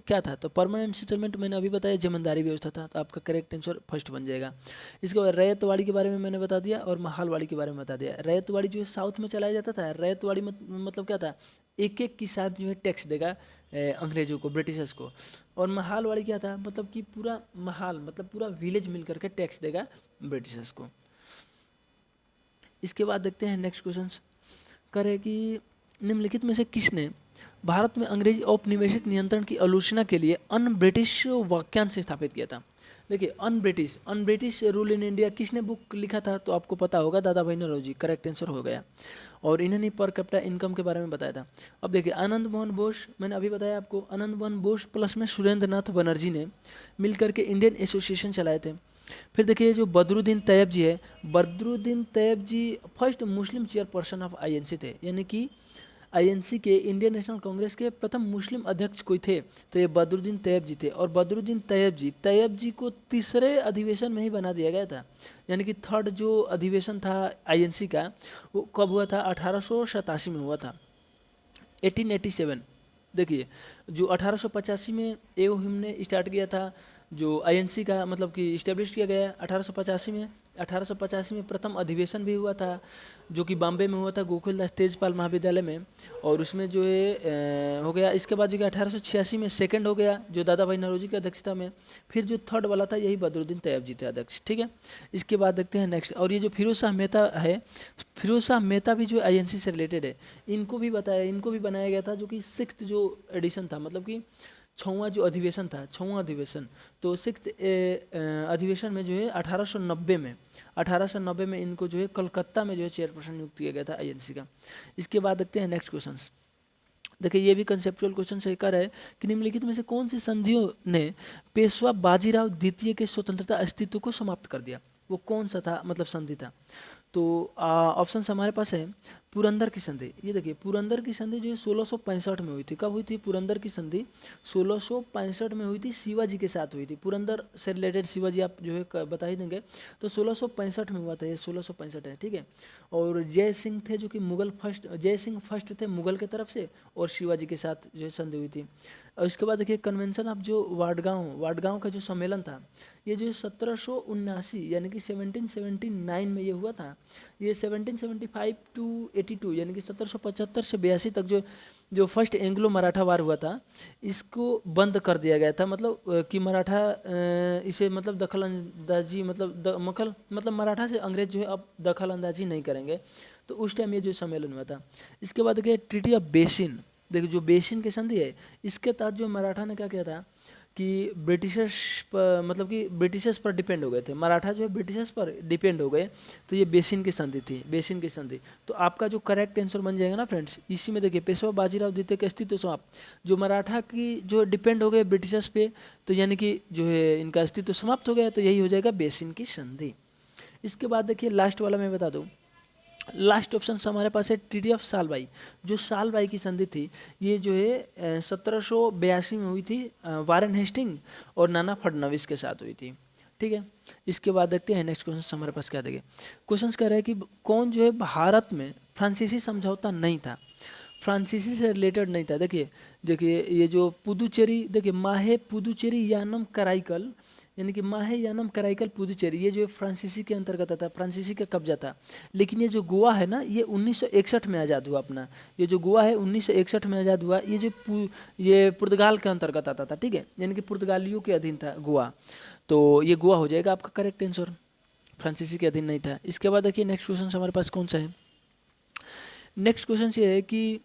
क्या था, तो परमानेंट सेटलमेंट मैंने अभी बताया जमींदारी व्यवस्था था, तो आपका करेक्ट आंसर फर्स्ट बन जाएगा। इसके बाद रैयतवाड़ी के बारे में मैंने बता दिया और महालवाड़ी के बारे में बता दिया। रैयतवाड़ी जो है साउथ में चलाया जाता था। रैयतवाड़ी मतलब क्या था, एक एक किसान जो है टैक्स देगा अंग्रेजों को, ब्रिटिशर्स को। और महालवाड़ी क्या था, मतलब कि पूरा महाल मतलब पूरा विलेज मिल करके टैक्स देगा ब्रिटिशर्स को। इसके बाद देखते हैं नेक्स्ट क्वेश्चन, करे कि निम्नलिखित में से किसने भारत में अंग्रेजी औपनिवेशिक नियंत्रण की आलोचना के लिए अन ब्रिटिश वाक्यांश स्थापित किया था। देखिए un British rule in India किसने बुक लिखा था, तो आपको पता होगा दादा भाई नौरोजी, करेक्ट आंसर हो गया। और इन्होंने पर कैपिटा इनकम के बारे में बताया था। अब देखिए आनंद मोहन बोस, मैंने अभी बताया आपको, आनंद मोहन बोस प्लस में सुरेंद्र नाथ बनर्जी ने मिलकर के इंडियन एसोसिएशन चलाए थे। फिर देखिए जो बदरुद्दीन तैयब जी है, Badruddin Tyabji first Muslim chairperson of INC थे, यानी कि आईएनसी के, इंडियन नेशनल कांग्रेस के प्रथम मुस्लिम अध्यक्ष कोई थे तो ये बदरुद्दीन तैयब जी थे। और बदरुद्दीन तैयब जी को तीसरे अधिवेशन में ही बना दिया गया था, यानी कि थर्ड जो अधिवेशन था आईएनसी का, वो कब हुआ था, 1887 में हुआ था, 1887। देखिए जो 1885 में एओहिम ने स्टार्ट किया था, जो आईएनसी का मतलब कि इस्टेब्लिश किया गया 1885 में। 1885 में प्रथम अधिवेशन भी हुआ था, जो कि बॉम्बे में हुआ था गोकुलदास तेजपाल महाविद्यालय में, और उसमें जो है हो गया। इसके बाद जो कि 1886 में सेकंड हो गया, जो दादा भाई नौरोजी की अध्यक्षता में। फिर जो थर्ड वाला था यही बदरुद्दीन तैयब जी थे अध्यक्ष, ठीक है। इसके बाद देखते हैं नेक्स्ट, और ये जो फिरोज शाह मेहता है, फिरोज शाह मेहता भी जो आईएनसी से रिलेटेड है, इनको भी बनाया गया था, जो कि 6th जो एडिशन था, मतलब कि 6वां जो अधिवेशन था, 6वां अधिवेशन, तो 6th अधिवेशन में जो है 1890 में इनको जो है कलकत्ता में जो है चेयरपर्सन नियुक्त किया गया था आईएनसी का। इसके बाद देखते हैं नेक्स्ट क्वेश्चन। देखिए ये भी कंसेप्चुअल क्वेश्चन से कर है कि निम्नलिखित में से कौन सी संधियों ने पेशवा बाजीराव द्वितीय के स्वतंत्रता अस्तित्व को समाप्त कर दिया, वो कौन सा था, मतलब संधि था। तो ऑप्शन हमारे पास है पुरंदर की संधि। ये देखिए पुरंदर की संधि जो है 1665 में हुई थी। कब हुई थी पुरंदर की संधि? 1665 में हुई थी, शिवाजी के साथ हुई थी। पुरंदर से रिलेटेड शिवाजी आप जो है बता ही देंगे। तो 1665 में हुआ था, ये 1665 है, ठीक है। और जय सिंह थे जो कि मुगल फर्स्ट, जय सिंह फर्स्ट थे मुगल की तरफ से, और शिवाजी के साथ जो है संधि हुई थी। और इसके बाद देखिए कन्वेंशन ऑफ जो वाडगांव का जो सम्मेलन था, ये जो 1779 यानी कि 1779 में ये हुआ था। ये 1775 टू 82 यानी कि 1775 से 82 तक जो फर्स्ट एंग्लो मराठा वार हुआ था, इसको बंद कर दिया गया था। मतलब कि मराठा इसे मतलब दखल अंदाजी मतलब मराठा से अंग्रेज जो है अब दखल अंदाजी नहीं करेंगे। तो उस टाइम ये जो सम्मेलन हुआ था। इसके बाद देखिए ट्रीटी ऑफ बेसिन, देखिए जो बेसिन की संधि है, इसके तहत जो मराठा ने क्या किया था कि ब्रिटिशर्स पर मतलब कि ब्रिटिशर्स पर डिपेंड हो गए थे। मराठा जो है ब्रिटिशर्स पर डिपेंड हो गए, तो ये बेसिन की संधि थी, बेसिन की संधि। तो आपका जो करेक्ट आंसर बन जाएगा ना फ्रेंड्स, इसी में देखिए पेशवा बाजीराव द्वितीय के अस्तित्व समाप्त। जो मराठा की जो डिपेंड हो गए ब्रिटिशर्स पे, तो यानी कि जो है इनका अस्तित्व समाप्त हो गया, तो यही हो जाएगा बेसिन की संधि। इसके बाद देखिए लास्ट वाला मैं बता दूँ, लास्ट ऑप्शन हमारे पास है ट्रीटी ऑफ सालबाई। जो सालबाई की संधि थी, ये जो है 1782 में हुई थी, वारेन हेस्टिंग और नाना फडणवीस के साथ हुई थी, ठीक है। इसके बाद देखते हैं नेक्स्ट क्वेश्चन हमारे पास क्या देंगे। क्वेश्चन कह रहा है कि कौन जो है भारत में फ्रांसीसी समझौता नहीं था, फ्रांसीसी से रिलेटेड नहीं था। देखिए देखिए ये जो पुदुचेरी, देखिए माहे पुदुचेरी यानम कराईकल, यानी कि माहे यानम कराईकल पुदुचेरी, ये जो फ्रांसीसी के अंतर्गत आता, फ्रांसीसी का कब्जा था। लेकिन ये जो गोवा है ना, ये 1961 में आज़ाद हुआ अपना। ये जो गोवा है 1961 में आज़ाद हुआ। ये पुर्तगाल के अंतर्गत आता था, ठीक है, यानी कि पुर्तगालियों के अधीन था गोवा। तो ये गोवा हो जाएगा आपका करेक्ट आंसर, फ्रांसीसी के अधीन नहीं था। इसके बाद देखिए नेक्स्ट क्वेश्चन हमारे पास कौन सा है। नेक्स्ट क्वेश्चन ये है कि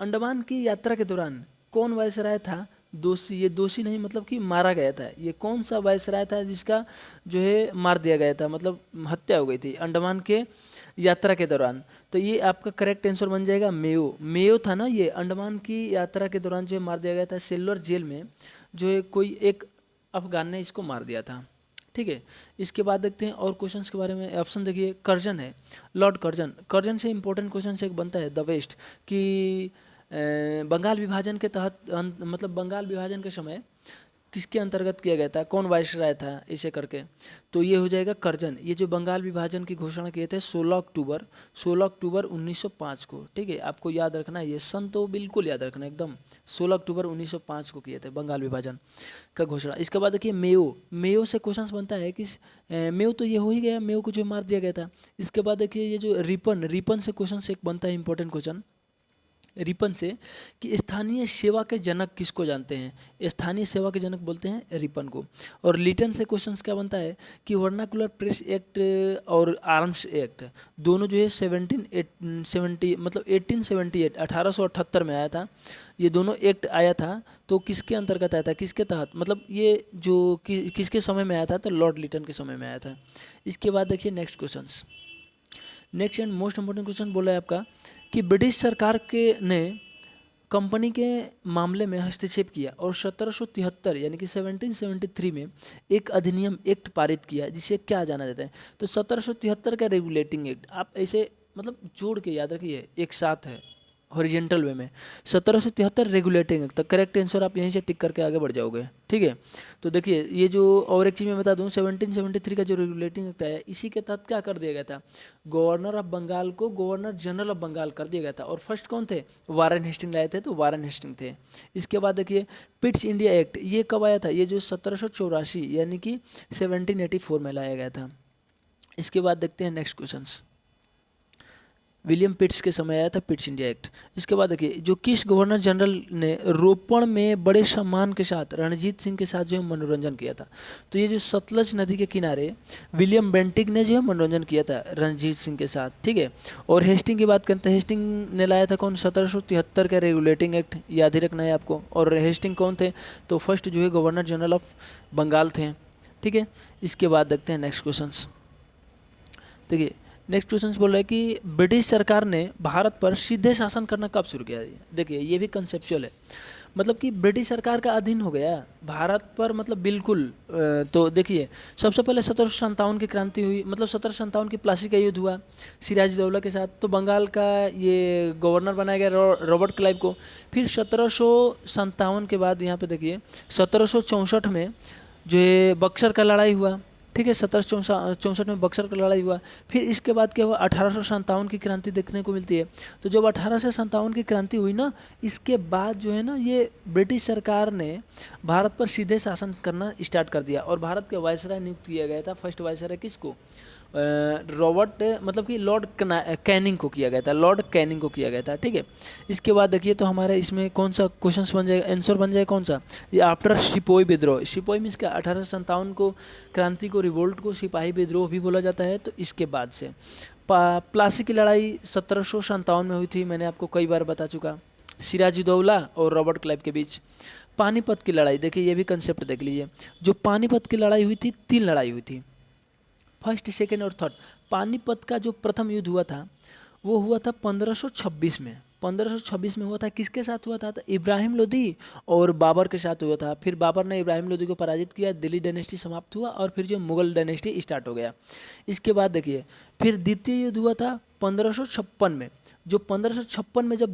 अंडमान की यात्रा के दौरान कौन वायसराय था दोषी? ये दोषी नहीं, मतलब कि मारा गया था। ये कौन सा वायसराय था जिसका जो है मार दिया गया था, मतलब हत्या हो गई थी अंडमान के यात्रा के दौरान? तो ये आपका करेक्ट आंसर बन जाएगा मेयो। मेयो था ना, ये अंडमान की यात्रा के दौरान जो है मार दिया गया था। सेल्युलर जेल में जो है कोई एक अफगान ने इसको मार दिया था, ठीक है। इसके बाद देखते हैं और क्वेश्चंस के बारे में। ऑप्शन देखिए कर्जन है, लॉर्ड कर्जन। कर्जन से इंपॉर्टेंट क्वेश्चन से एक बनता है द वेस्ट, कि बंगाल विभाजन के तहत मतलब बंगाल विभाजन के समय किसके अंतर्गत किया गया था, कौन वायसराय था, इसे करके। तो ये हो जाएगा कर्जन। ये जो बंगाल विभाजन की घोषणा किए थे 16 अक्टूबर 1905 को, ठीक है। आपको याद रखना है ये सन, तो बिल्कुल याद रखना एकदम। 16 अक्टूबर 1905 को किए थे बंगाल विभाजन का घोषणा। इसके बाद देखिए मेयो, मेयो से क्वेश्चन बनता है कि मेयो तो ये हो ही गया, मेयो को जो मार दिया गया था। इसके बाद देखिए ये जो रिपन, रिपन से क्वेश्चन से एक बनता है इंपॉर्टेंट क्वेश्चन, रिपन से, कि स्थानीय सेवा के जनक किसको जानते हैं? स्थानीय सेवा के जनक बोलते हैं रिपन को। और लिटन से क्वेश्चंस क्या बनता है कि वर्नाकुलर प्रेस एक्ट और आर्म्स एक्ट दोनों जो है 1878 में आया था। ये दोनों एक्ट आया था, तो किसके अंतर्गत आया था, किसके तहत, मतलब ये जो किसके समय में आया था? तो लॉर्ड लिटन के समय में आया था। इसके बाद देखिए next questions, next and most important question बोला है आपका कि ब्रिटिश सरकार के ने कंपनी के मामले में हस्तक्षेप किया और 1773 यानी कि 1773 में एक अधिनियम एक्ट पारित किया, जिसे क्या जाना जाता है? तो 1773 का रेगुलेटिंग एक्ट। आप ऐसे मतलब जोड़ के याद रखिए, एक साथ है हॉरिजेंटल वे में। 1773 रेगुलेटिंग एक्ट, तो करेक्ट आंसर आप यहीं से टिक करके आगे बढ़ जाओगे, ठीक है। तो देखिए ये जो, और एक चीज़ मैं बता दूं, 1773 का जो रेगुलेटिंग एक्ट आया, इसी के तहत क्या कर दिया गया था? गवर्नर ऑफ बंगाल को गवर्नर जनरल ऑफ बंगाल कर दिया गया था। और फर्स्ट कौन थे? वारेन हेस्टिंग लाए थे, तो वारेन हेस्टिंग थे। इसके बाद देखिए पिट्स इंडिया एक्ट, ये कब आया था? ये जो 1784 यानी कि 1784 में लाया गया था। इसके बाद देखते हैं नेक्स्ट क्वेश्चंस, विलियम पिट्स के समय आया था पिट्स इंडिया एक्ट। इसके बाद देखिए जो किस गवर्नर जनरल ने रोपण में बड़े सम्मान के साथ रणजीत सिंह के साथ जो है मनोरंजन किया था? तो ये जो सतलज नदी के किनारे विलियम बेंटिक ने जो है मनोरंजन किया था रणजीत सिंह के साथ, ठीक है। और हेस्टिंग की बात करते हैं, हेस्टिंग ने लाया था कौन? 1773 का रेगुलेटिंग एक्ट, याद ही रखना है आपको। और हेस्टिंग कौन थे? तो फर्स्ट जो है गवर्नर जनरल ऑफ बंगाल थे, ठीक है। इसके बाद देखते हैं नेक्स्ट क्वेश्चन। देखिए नेक्स्ट क्वेश्चन बोल रहा है कि ब्रिटिश सरकार ने भारत पर सीधे शासन करना कब शुरू किया? देखिए ये भी कंसेप्चुअल है। मतलब कि ब्रिटिश सरकार का अधीन हो गया भारत पर, मतलब बिल्कुल। तो देखिए, सबसे पहले 1757 की क्रांति हुई, मतलब 1757 की प्लासी का युद्ध हुआ सिराजदौला के साथ, तो बंगाल का ये गवर्नर बनाया गया रॉबर्ट क्लाइव को। फिर 1757 के बाद यहाँ पे देखिए 1764 में जो है बक्सर का लड़ाई हुआ, ठीक है, 1764 में बक्सर का लड़ाई हुआ। फिर इसके बाद क्या हुआ, 1857 की क्रांति देखने को मिलती है। तो जब 1857 की क्रांति हुई ना, इसके बाद जो है ना, ये ब्रिटिश सरकार ने भारत पर सीधे शासन करना स्टार्ट कर दिया, और भारत के वायसराय नियुक्त किया गया था। फर्स्ट वायसराय किसको, रॉबर्ट, मतलब कि लॉर्ड कैनिंग को किया गया था, लॉर्ड कैनिंग को किया गया था, ठीक है। इसके बाद देखिए, तो हमारे इसमें कौन सा क्वेश्चन बन जाएगा, आंसर बन जाएगा कौन सा, ये आफ्टर सिपोई विद्रोह। सिपोई मीन्स क्या, 1857 को क्रांति को, रिवोल्ट को सिपाही विद्रोह भी बोला जाता है। तो इसके बाद से प्लासी की लड़ाई 1757 में हुई थी, मैंने आपको कई बार बता चुका, सिराजुद्दौला और रॉबर्ट क्लाइव के बीच। पानीपत की लड़ाई, देखिए ये भी कंसेप्ट देख लीजिए। जो पानीपत की लड़ाई हुई थी, 3 लड़ाई हुई थी, फर्स्ट, सेकेंड और थर्ड। पानीपत का जो प्रथम युद्ध हुआ था वो हुआ था 1526 में। 1526 में हुआ था, किसके साथ हुआ था, तो इब्राहिम लोदी और बाबर के साथ हुआ था। फिर बाबर ने इब्राहिम लोदी को पराजित किया, दिल्ली डायनेस्टी समाप्त हुआ, और फिर जो मुगल डायनेस्टी स्टार्ट हो गया। इसके बाद देखिए, फिर द्वितीय युद्ध हुआ था 1556 में। जो 1556 में जब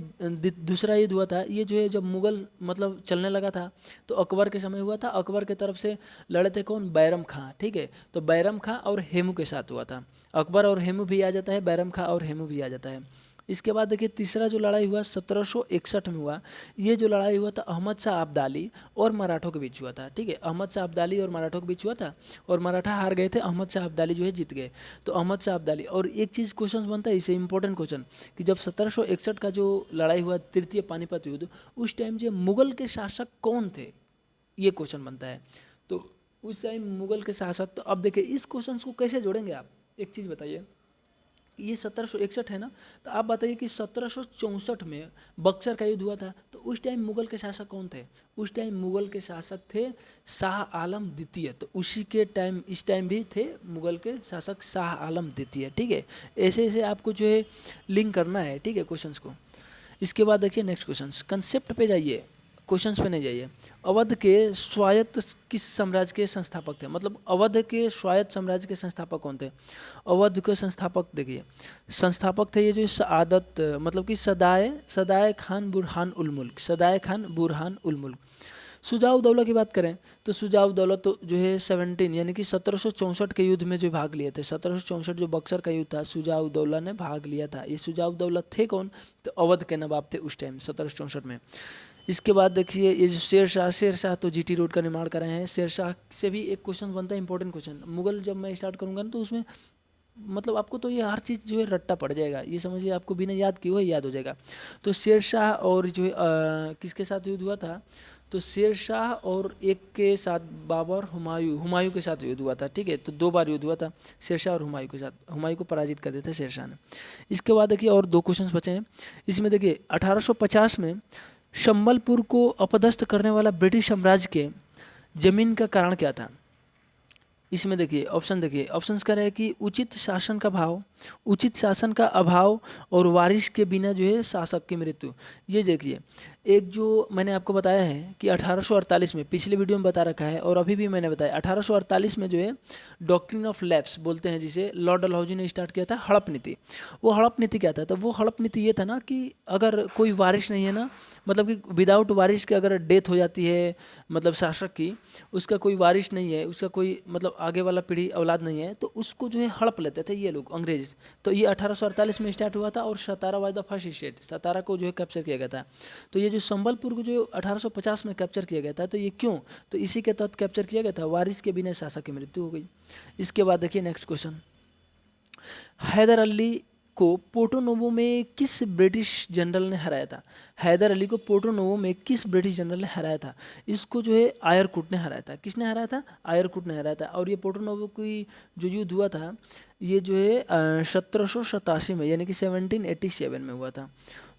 दूसरा युद्ध हुआ था, ये जो है जब मुगल मतलब चलने लगा था, तो अकबर के समय हुआ था। अकबर के तरफ से लड़े थे कौन, बैरम खां, ठीक है। तो बैरम खां और हेमू के साथ हुआ था। अकबर और हेमू भी आ जाता है, बैरम खां और हेमू भी आ जाता है। इसके बाद देखिए, तीसरा जो लड़ाई हुआ 1761 में हुआ। ये जो लड़ाई हुआ था अहमद शाह अब्दाली और मराठों के बीच हुआ था, ठीक है। अहमद शाह अब्दाली और मराठों के बीच हुआ था, और मराठा हार गए थे, अहमद शाह अब्दाली जो है जीत गए। तो अहमद शाह अब्दाली, और एक चीज़ क्वेश्चन बनता है इसे, इंपॉर्टेंट क्वेश्चन, कि जब 1761 का जो लड़ाई हुआ, तृतीय पानीपत युद्ध, उस टाइम जो मुगल के शासक कौन थे, ये क्वेश्चन बनता है। तो उस टाइम मुगल के शासक, तो अब देखिए इस क्वेश्चन को कैसे जोड़ेंगे आप, एक चीज़ बताइए। ये 1761 है ना, तो आप बताइए कि 1764 में बक्सर का युद्ध हुआ था, तो उस टाइम मुगल के शासक कौन थे, उस टाइम मुगल के शासक थे शाह आलम द्वितीय। तो उसी के टाइम, इस टाइम भी थे मुगल के शासक शाह आलम द्वितीय, ठीक है। ऐसे ऐसे आपको जो है लिंक करना है, ठीक है, क्वेश्चंस को। इसके बाद देखिए नेक्स्ट क्वेश्चन, कंसेप्ट पे जाइए, क्वेश्चंस पे नहीं जाइए। अवध के स्वायत्त किस साम्राज्य के संस्थापक थे, मतलब अवध के स्वायत्त साम्राज्य के संस्थापक कौन थे। अवध के संस्थापक देखिए, संस्थापक थे ये जो सआदत, मतलब कि सदाए सदाए खान बुरहान उल मुल्क, सदाए खान बुरहान उल मुल्क। सुजाउद्दौला की बात करें, तो सुजाउद्दौला तो जो है 17 यानी कि 1764 के युद्ध में जो भाग लिए थे, 1764 जो बक्सर का युद्ध था, सुजाउद्दौला ने भाग लिया था। ये सुजाउद्दौला थे कौन, तो अवध के नवाब थे उस टाइम 1764 में। इसके बाद देखिए, ये जो शेर शाह तो जीटी रोड का निर्माण कर रहे हैं। शेर शाह से भी एक क्वेश्चन बनता है, इंपॉर्टेंट क्वेश्चन। मुगल जब मैं स्टार्ट करूंगा ना, तो उसमें मतलब आपको तो ये हर चीज़ जो है रट्टा पड़ जाएगा, ये समझिए, आपको बिना याद किए हुए याद हो जाएगा। तो शेर शाह और जो है किसके साथ युद्ध हुआ था, तो शेर शाह और एक के साथ बाबर, हुमायूं के साथ युद्ध हुआ था, ठीक है। तो 2 बार युद्ध हुआ था शेर शाह और हुमायूं के साथ, हुमायूं को पराजित कर दिया था शेर शाह ने। इसके बाद देखिए और 2 क्वेश्चन बचे हैं इसमें। देखिए 1850 में संबलपुर को अपदस्थ करने वाला ब्रिटिश साम्राज्य के जमीन का कारण क्या था। इसमें देखिए ऑप्शन, देखिए ऑप्शंस कह रहे हैं कि उचित शासन का भाव, उचित शासन का अभाव, और वारिस के बिना जो है शासक की मृत्यु। ये देखिए, एक जो मैंने आपको बताया है कि 1848 में, पिछले वीडियो में बता रखा है और अभी भी मैंने बताया, 1848 में जो है डॉक्ट्रिन ऑफ लैप्स बोलते हैं जिसे, लॉर्ड डलहौजी ने स्टार्ट किया था, हड़प नीति। वो हड़प नीति क्या था, तो वो हड़प नीति ये था ना कि अगर कोई वारिस नहीं है ना, मतलब कि विदाउट वारिस के अगर डेथ हो जाती है, मतलब शासक की, उसका कोई वारिस नहीं है, उसका कोई मतलब आगे वाला पीढ़ी औलाद नहीं है, तो उसको जो है हड़प लेते थे ये लोग अंग्रेज। तो ये 1848 में स्टार्ट हुआ था, और सतारा वाज द फर्स्ट स्टेट, सतारा को जो है कैप्चर किया गया था। तो ये जो संबलपुर को जो 1850 में कैप्चर किया गया था, तो ये क्यों, तो इसी के तहत कैप्चर किया गया था, वारिस के बिना शासक की मृत्यु हो गई। इसके बाद देखिए नेक्स्ट क्वेश्चन, हैदर अली को पोर्टो नोवो में किस ब्रिटिश जनरल ने हराया था। हैदर अली को पोर्टो नोवो में किस ब्रिटिश जनरल ने हराया था। इसको जो है आयरकुट ने हराया था। किसने हराया था, आयरकुट ने हराया था। और ये पोर्टो नोवो की जो युद्ध हुआ था, ये जो है 1787 में, यानी कि 1787 में हुआ था।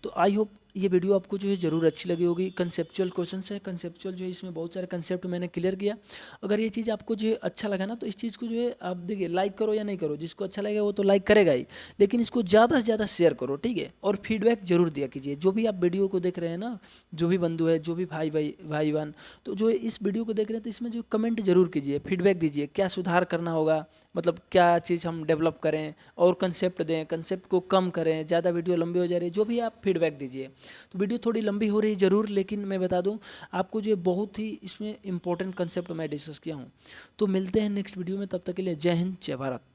तो आई होप ये वीडियो आपको जो है ज़रूर अच्छी लगी होगी। कंसेप्चुअल क्वेश्चन है, कंसेप्चुअल जो है इसमें बहुत सारे कंसेप्ट मैंने क्लियर किया। अगर ये चीज़ आपको जो है अच्छा लगा ना, तो इस चीज़ को जो है आप देखिए लाइक करो या नहीं करो, जिसको अच्छा लगेगा वो तो लाइक करेगा ही, लेकिन इसको ज़्यादा से ज़्यादा शेयर करो, ठीक है। और फीडबैक जरूर दिया कीजिए, जो भी आप वीडियो को देख रहे हैं ना, जो भी बंधु है, जो भी भाई बहन, तो जो इस वीडियो को देख रहे हैं तो इसमें जो कमेंट जरूर कीजिए, फीडबैक दीजिए, क्या सुधार करना होगा, मतलब क्या चीज़ हम डेवलप करें, और कंसेप्ट दें, कंसेप्ट को कम करें, ज़्यादा वीडियो लंबी हो जा रही है, जो भी आप फीडबैक दीजिए। तो वीडियो थोड़ी लंबी हो रही है ज़रूर, लेकिन मैं बता दूं आपको जो बहुत ही इसमें इंपॉर्टेंट कंसेप्ट मैं डिस्कस किया हूँ। तो मिलते हैं नेक्स्ट वीडियो में, तब तक के लिए जय हिंद जय भारत।